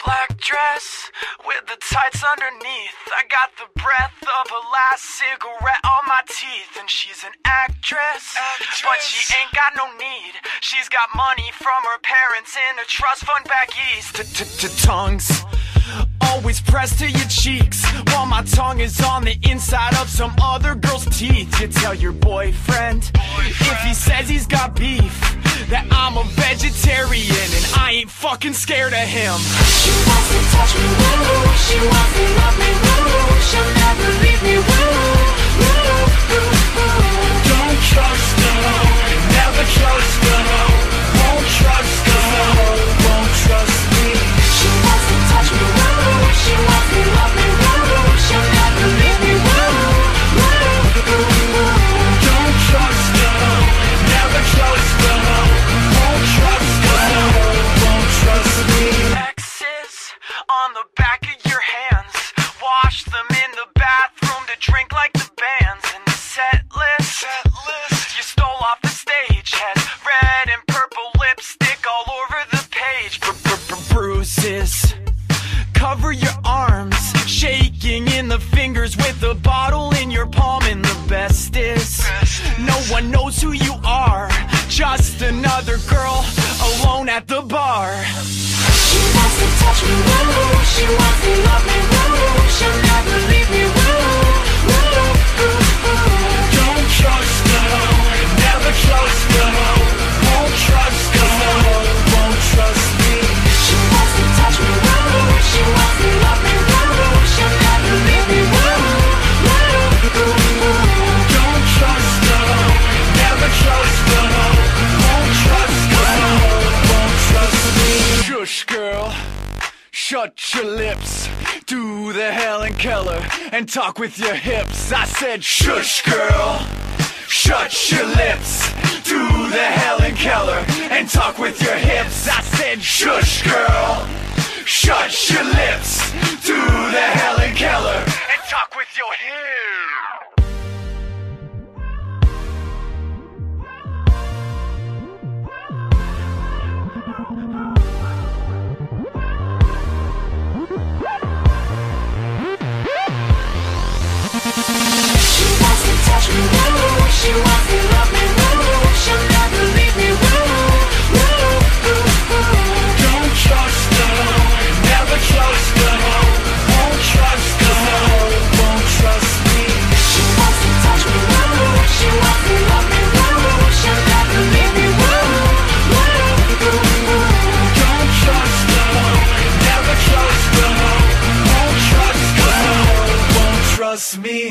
Black dress with the tights underneath. I got the breath of her last cigarette on my teeth. And she's an actress, but she ain't got no need. She's got money from her parents in a trust fund back east. Tongues always pressed to your cheeks, while my tongue is on the inside of some other girl's teeth. You tell your boyfriend, if he says he's got beef, that I'm a vegetarian and I ain't fucking scared of him. She wants to touch me, woo. She wants to love me, woo. She'll never leave me, woo. Don't trust her, never trust her. Won't trust her, won't trust me. She wants to touch me, woo. She wants to love me, woo. She'll never leave me, woo. Don't trust her, never trust her. Won't trust her, won't trust me. X's on the back of your hands. Wash them in the bathroom to drink like the bands. And the set list you stole off the stage has red and purple lipstick all over the page. Bruises cover your arms, shaking in the fingers with a bottle in your palm. And the best is, no one knows who you are, just another girl alone at the bar. She wants to touch me, woo. She wants to love me, woo. She'll never leave me, woo. Don't trust her, never trust her. Won't trust her, won't trust me. She wants to touch me, woo. She wants to love me, woo. She'll never leave me, woo. Don't trust her, never trust her. Won't trust her, won't trust me. Shush, girl, shut your lips. Do the Helen Keller and talk with your hips. I said shush, girl, shut your lips. Do the Helen Keller and talk with your hips. I said shush, girl, shut your lips. Do the Helen Keller and talk with your hips. She wants to touch me, woo. She wants to love me, woo. She'll never leave me, woo. Don't trust her, never trust her. Won't trust her, won't trust me. She wants to touch me, woo. She wants to love me, woo. She'll never leave me, woo. Don't trust her, never trust her. Won't trust her, won't trust me.